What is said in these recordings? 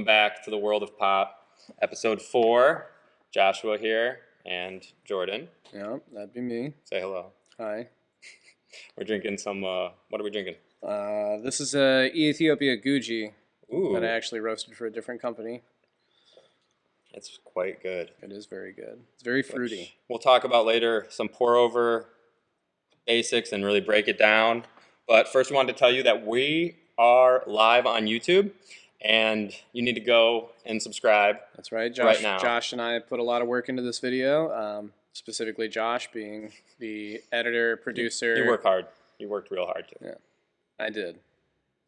back to the world of pop. Episode 4. Joshua here and Jordan. Yeah, that'd be me. Say hello. Hi. We're drinking some, what are we drinking? This is a Ethiopia Guji Ooh, that I actually roasted for a different company. it's quite good. It is very good. It's very fruity. Which we'll talk about later, some pour over basics and really break it down. But first we wanted to tell you that we are live on YouTube and you need to go and subscribe. That's right. Right now. Josh and I put a lot of work into this video, specifically Josh being the editor, producer. You work hard. You worked real hard too. Yeah, I did.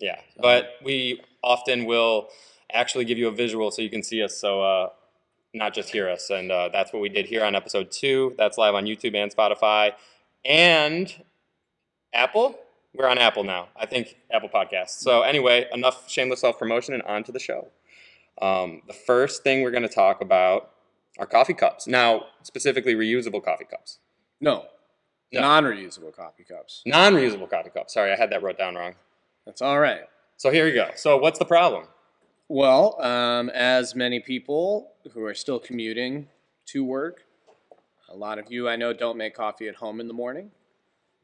Yeah, but we often will actually give you a visual so you can see us, so not just hear us. And that's what we did here on episode 2. That's live on YouTube and Spotify. And Apple? We're on Apple now. I think Apple Podcasts. So anyway, enough shameless self-promotion and on to the show. The first thing we're going to talk about are coffee cups. Now, specifically reusable coffee cups. No. Non-reusable coffee cups. Non-reusable coffee cups. Sorry, I had that wrote down wrong. That's all right. So here we go. So what's the problem? Well, as many people who are still commuting to work, a lot of you I know don't make coffee at home in the morning.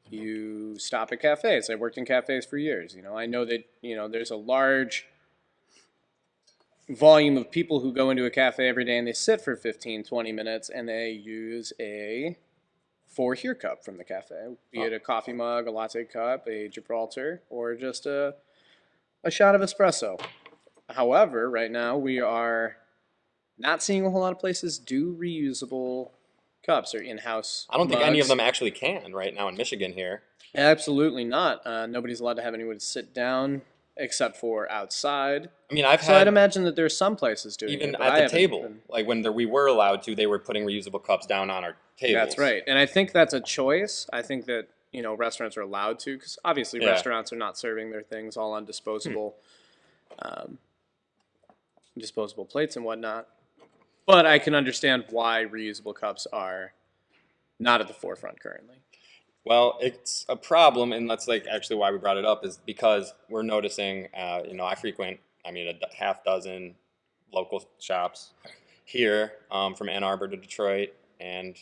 You stop at cafes. I worked in cafes for years. I know that, there's a large volume of people who go into a cafe every day and they sit for 15, 20 minutes and they use a here cup from the cafe, be it a coffee mug, a latte cup, a Gibraltar, or just a shot of espresso. However, right now we are not seeing a whole lot of places do reusable cups or in-house I don't think mugs. any of them actually can right now in Michigan here. Absolutely not. Nobody's allowed to have anyone sit down except for outside. I mean, I'd imagine that there's some places doing even it. at the table, like when we were allowed to, they were putting reusable cups down on our tables. That's right. And I think that's a choice. I think that, restaurants are allowed to, because obviously restaurants are not serving their things all on disposable disposable plates and whatnot. But I can understand why reusable cups are not at the forefront currently. Well, it's a problem, and that's actually why we brought it up, is because we're noticing, I frequent, a half dozen local shops here, from Ann Arbor to Detroit and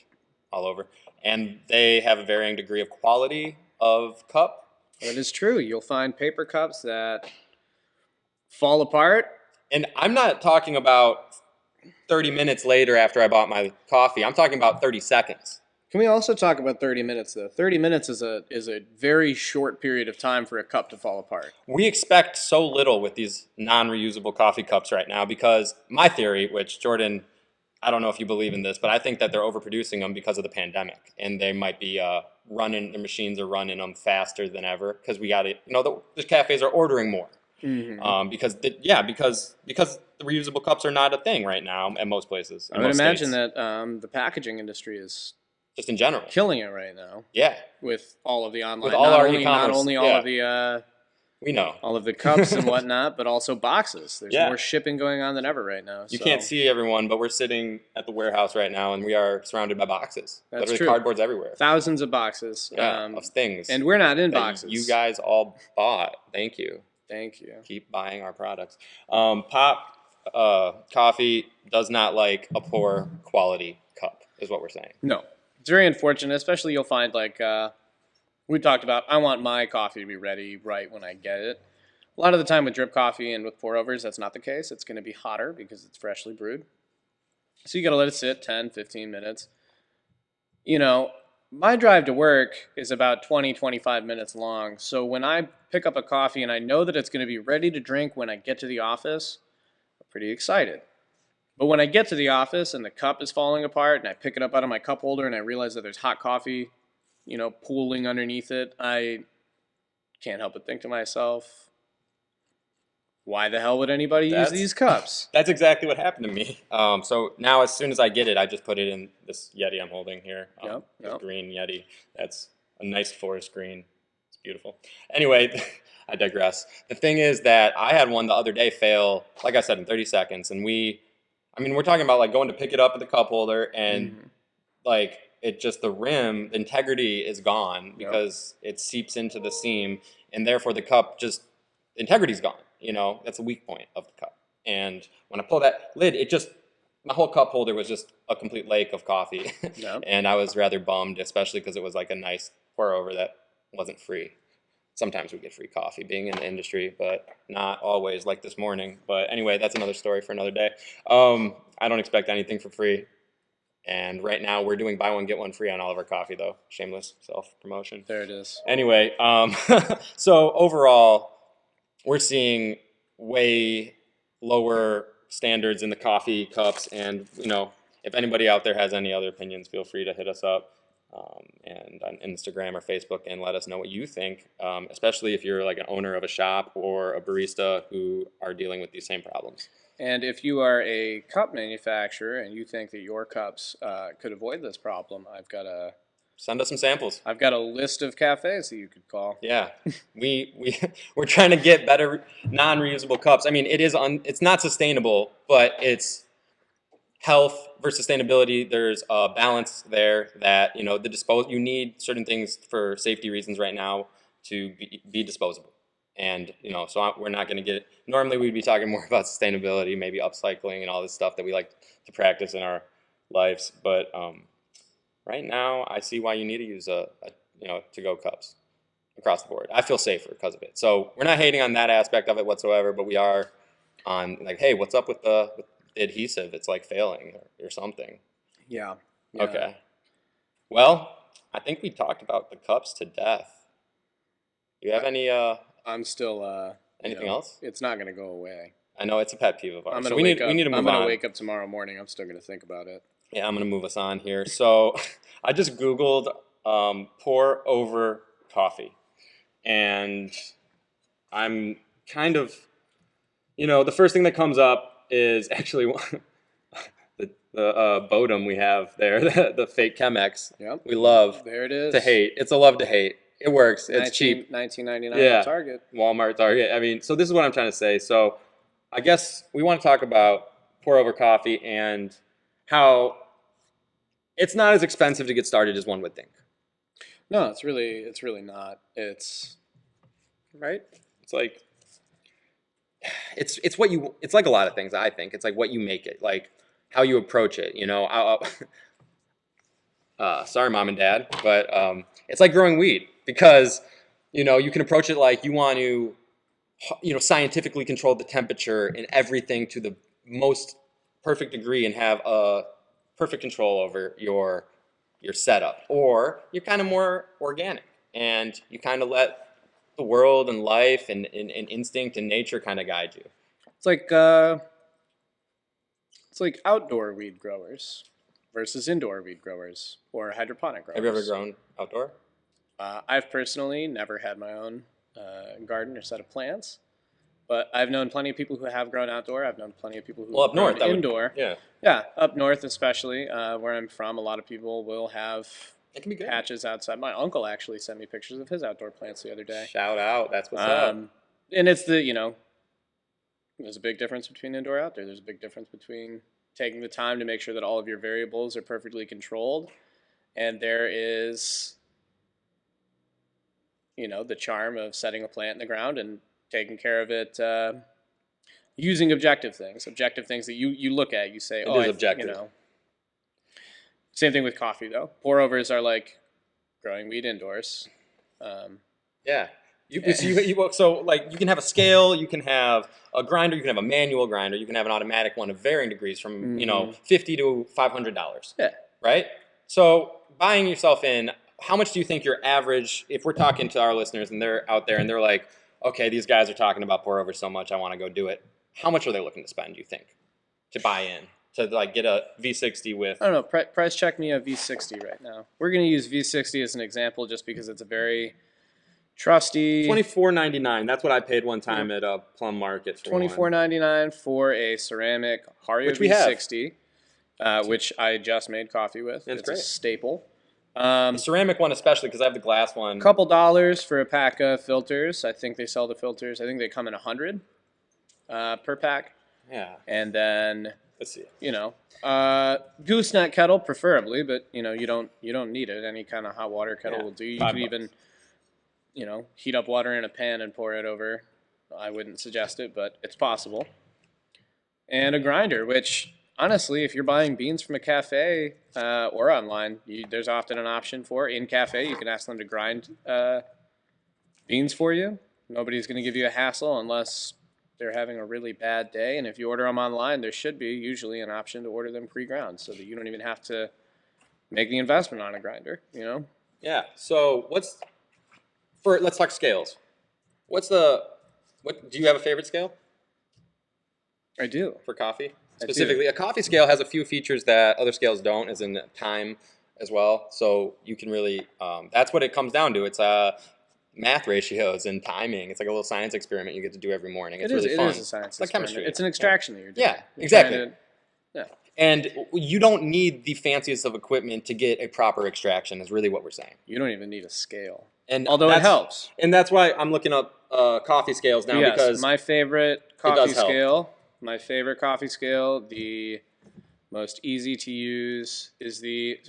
all over, and they have a varying degree of quality of cup. That is true. You'll find paper cups that fall apart. And I'm not talking about 30 minutes later after I bought my coffee. I'm talking about 30 seconds. Can we also talk about 30 minutes, though? 30 minutes is a very short period of time for a cup to fall apart. We expect so little with these non-reusable coffee cups right now because my theory, which Jordan, I don't know if you believe in this, but I think that they're overproducing them because of the pandemic. And they might be the machines are running them faster than ever because we got it. The cafes are ordering more. Mm-hmm. Because the reusable cups are not a thing right now at most places. I would imagine that the packaging industry is just in general killing it right now. Yeah, with all of the online, with all our e-commerce, not only all of the we know all of the cups and whatnot, but also boxes. There's more shipping going on than ever right now. You can't see everyone, but we're sitting at the warehouse right now, and we are surrounded by boxes. That's literally true. Cardboard's everywhere. Thousands of boxes. Of things. And we're not in boxes. You guys all bought. Thank you. Thank you. Keep buying our products. Pop coffee does not like a poor quality cup, is what we're saying. No. It's very unfortunate, especially you'll find we talked about, I want my coffee to be ready right when I get it. A lot of the time with drip coffee and with pour overs, that's not the case. It's going to be hotter because it's freshly brewed. So you got to let it sit 10, 15 minutes. My drive to work is about 20, 25 minutes long. So when I pick up a coffee and I know that it's going to be ready to drink when I get to the office, I'm pretty excited. But when I get to the office and the cup is falling apart and I pick it up out of my cup holder and I realize that there's hot coffee, pooling underneath it, I can't help but think to myself, why the hell would anybody use these cups? That's exactly what happened to me. So now as soon as I get it, I just put it in this Yeti I'm holding here. This green Yeti. That's a nice forest green. It's beautiful. Anyway, I digress. The thing is that I had one the other day fail, like I said, in 30 seconds. And we're talking about going to pick it up at the cup holder and it just, the rim, the integrity is gone because it seeps into the seam and therefore the cup just, the integrity's gone. That's a weak point of the cup. And when I pull that lid, my whole cup holder was just a complete lake of coffee. Yeah. And I was rather bummed, especially because it was like a nice pour over that wasn't free. Sometimes we get free coffee being in the industry, but not always, like this morning. But anyway, that's another story for another day. I don't expect anything for free. And right now we're doing buy one, get one free on all of our coffee, though. Shameless self-promotion. There it is. Anyway, so overall, we're seeing way lower standards in the coffee cups. And, if anybody out there has any other opinions, feel free to hit us up. And on Instagram or Facebook, and let us know what you think, especially if you're like an owner of a shop or a barista who are dealing with these same problems. And if you are a cup manufacturer and you think that your cups could avoid this problem, Send us some samples. I've got a list of cafes that you could call. Yeah, we're trying to get better non-reusable cups. I mean, it's not sustainable, but it's health versus sustainability. There's a balance there that you need certain things for safety reasons right now to be disposable. And so we're not going to get. Normally, we'd be talking more about sustainability, maybe upcycling and all this stuff that we like to practice in our lives. But right now, I see why you need to use to-go cups across the board. I feel safer because of it. So we're not hating on that aspect of it whatsoever, but we are on like, hey, what's up with the adhesive? It's like failing or something. Yeah. Okay. Well, I think we talked about the cups to death. Do you have any? I'm still. Anything else? It's not going to go away. I know it's a pet peeve of ours. We need to move on. I'm going to wake up tomorrow morning. I'm still going to think about it. Yeah, I'm going to move us on here. So I just Googled pour over coffee. And I'm kind of, the first thing that comes up is actually the Bodum we have there, the fake Chemex. Yep. We love there it is. To hate. It's a love to hate. It works. It's cheap. $19.99 Yeah. at Target. Walmart, Target. I mean, so this is what I'm trying to say. So I guess we want to talk about pour over coffee and how it's not as expensive to get started as one would think. No, it's really not. It's right. It's like it's like a lot of things. I think it's like what you make it, like how you approach it. Sorry, mom and dad, but it's like growing weed because you can approach it like you want to scientifically control the temperature and everything to the most perfect degree and have a perfect control over your setup, or you're kind of more organic and you kind of let the world and life and instinct and nature kind of guide you. It's like outdoor weed growers versus indoor weed growers or hydroponic growers. Have you ever grown outdoor? I've personally never had my own garden or set of plants, but I've known plenty of people who have grown outdoor. I've known plenty of people who have up north, grown indoor. Yeah, up north especially, where I'm from, a lot of people will have it can be good. patches outside. My uncle actually sent me pictures of his outdoor plants the other day. Shout out, that's what's up. And it's there's a big difference between indoor and outdoor. There's a big difference between taking the time to make sure that all of your variables are perfectly controlled, and there is the charm of setting a plant in the ground and taking care of it using objective things that you look at, you say, it is objective. Same thing with coffee, though. Pour overs are like growing weed indoors. Yeah. So like you can have a scale, you can have a grinder, you can have a manual grinder, you can have an automatic one of varying degrees from $50 to $500. Yeah. Right. So buying yourself in, how much do you think your average? If we're talking to our listeners and they're out there and they're like, okay, these guys are talking about pour over so much, I want to go do it. How much are they looking to spend? Do you think to buy in to like get a V60 with? I don't know. Price check me a V60 right now. We're going to use V60 as an example just because it's a very trusty. $24.99. That's what I paid one time at a Plum Market. For $24.99 for a ceramic Hario V60, which I just made coffee with. It's great. A staple. The ceramic one especially because I have the glass one. Couple dollars for a pack of filters. I think they sell the filters. I think they come in 100 per pack. Yeah. And then let's see. Gooseneck kettle preferably, but you don't need it. Any kind of hot water kettle will do. You could even heat up water in a pan and pour it over. I wouldn't suggest it, but it's possible. and a grinder, which honestly, if you're buying beans from a cafe or online, there's often an option for in cafe. You can ask them to grind beans for you. Nobody's going to give you a hassle unless they're having a really bad day. And if you order them online, there should be usually an option to order them pre-ground so that you don't even have to make the investment on a grinder, you know? Yeah. So let's talk scales. What do you have a favorite scale I do. for coffee? I do. Specifically, a coffee scale has a few features that other scales don't, as in time as well. So you can really, that's what it comes down to. It's math ratios and timing. It's like a little science experiment you get to do every morning. It's really fun. It is a science It's like experiment. chemistry. It's an extraction that you're doing. Yeah, You're exactly. trying to- yeah. And you don't need the fanciest of equipment to get a proper extraction, is really what we're saying. You don't even need a scale. And Although it helps. And that's why I'm looking up coffee scales now, Yes, because my favorite does coffee help. scale, the most easy to use is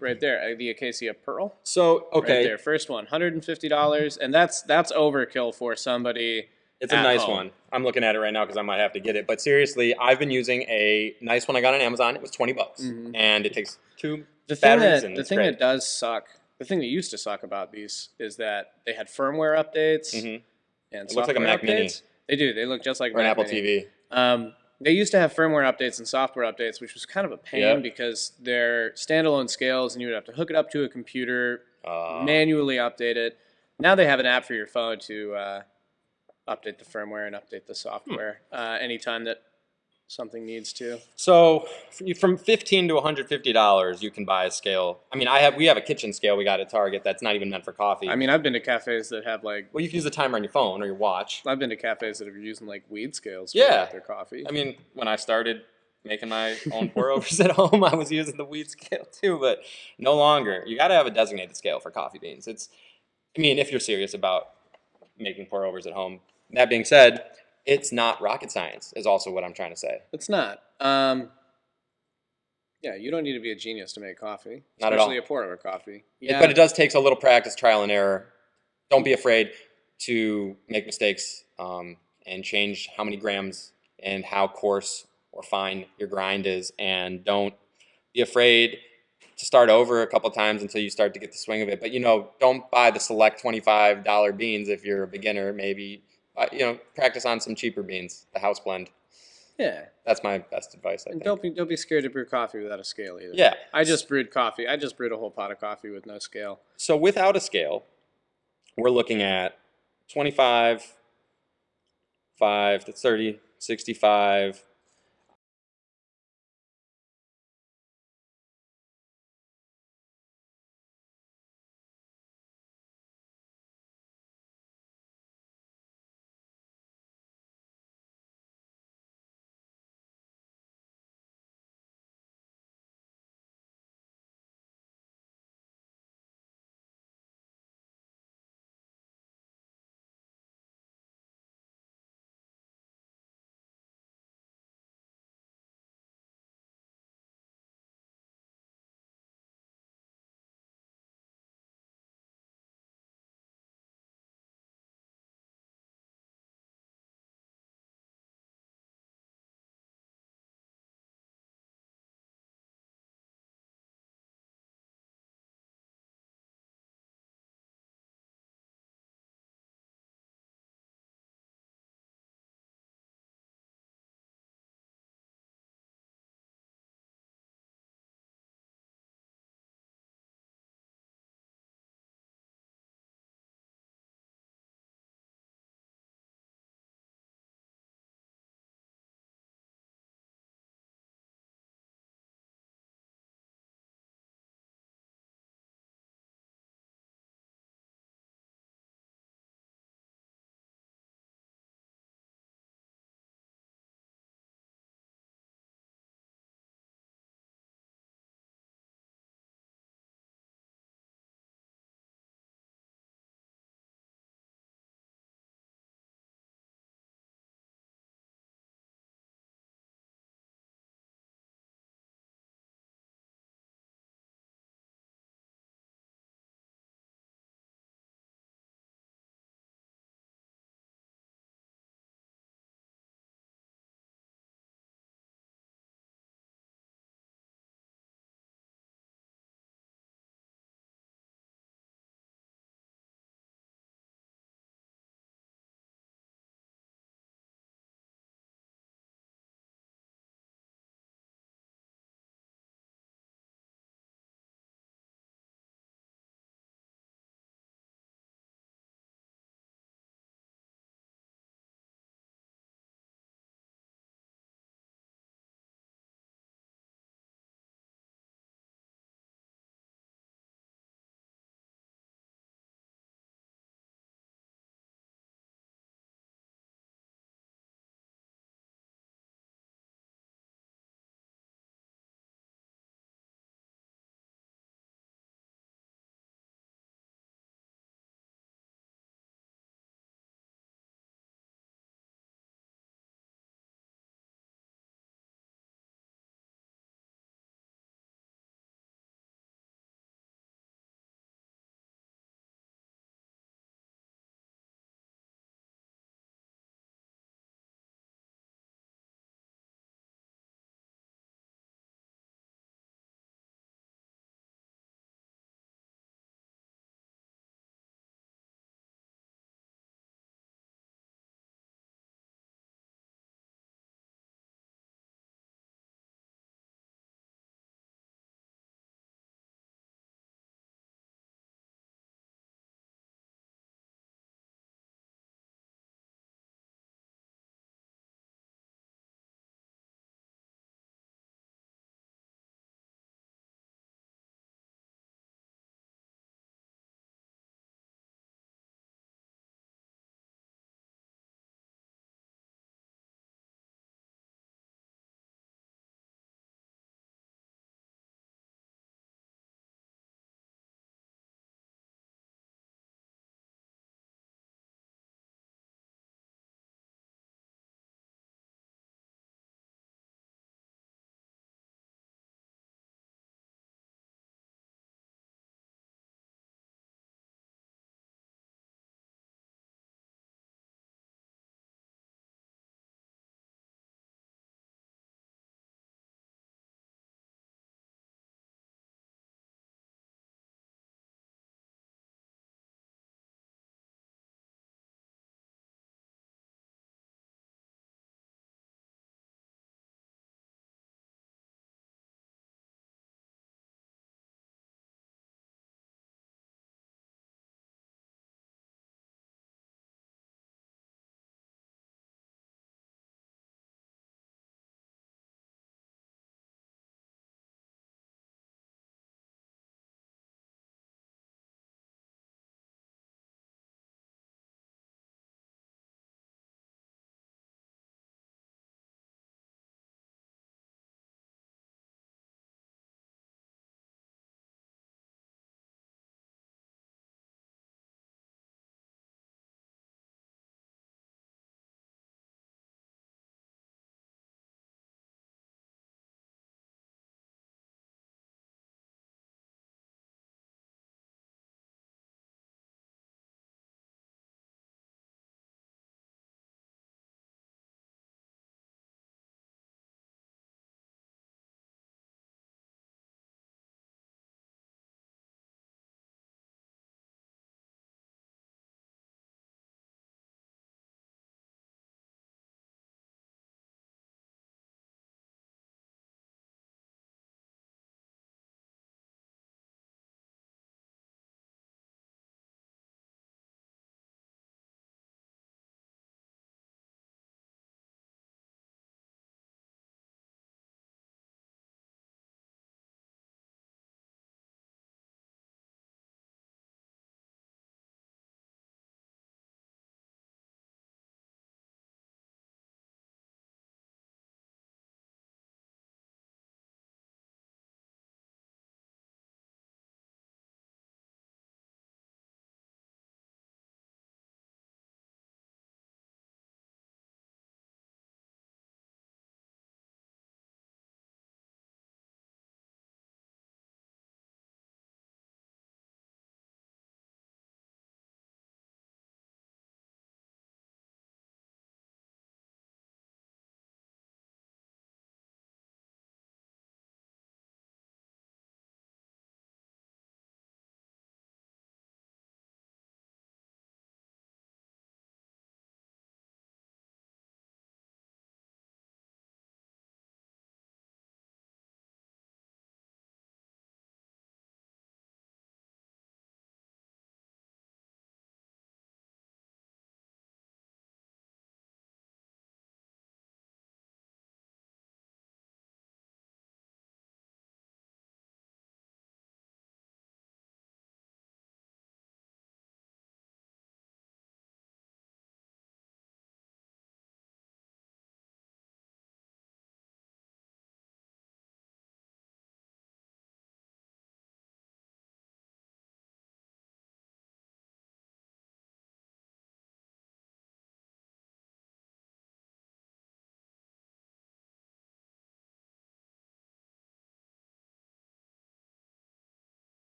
right there, the Acacia Pearl. so okay, Right there, first one, $150, and that's overkill for somebody. it's a at nice home. one. I'm looking at it right now because I might have to get it. But seriously, I've been using a nice one I got on Amazon. It was $20, and it takes two batteries. And The it's thing great. that does suck, the thing that used to suck about these is that they had firmware updates and It looks like a software Mac Mini. updates. They do. They look just like or an Mac Apple Mini. TV. They used to have firmware updates and software updates, which was kind of a pain Yep. because they're standalone scales, and you would have to hook it up to a computer, manually update it. Now they have an app for your phone to update the firmware and update the software anytime that something needs to. So from $15 to $150, you can buy a scale. I mean, we have a kitchen scale we got at Target that's not even meant for coffee. I mean, I've been to cafes that have like. Well, you can use the timer on your phone or your watch. I've been to cafes that are using like weed scales for Yeah. their coffee. I mean, when I started making my own pour-overs at home, I was using the weed scale too, but no longer. You got to have a designated scale for coffee beans. I mean, if you're serious about making pour-overs at home. That being said, it's not rocket science, is also what I'm trying to say. It's not. Yeah, you don't need to be a genius to make coffee, Not at all. especially a pour-over coffee. Yeah, But it does take a little practice, trial and error. Don't be afraid to make mistakes and change how many grams and how coarse or fine your grind is. And don't be afraid to start over a couple times until you start to get the swing of it. But, don't buy the select $25 beans if you're a beginner. Maybe, practice on some cheaper beans, the house blend. Yeah. That's my best advice, I And think. don't be scared to brew coffee without a scale either. Yeah. I just brewed coffee. I just brewed a whole pot of coffee with no scale. So without a scale, we're looking at 25, 5 to 30, 65,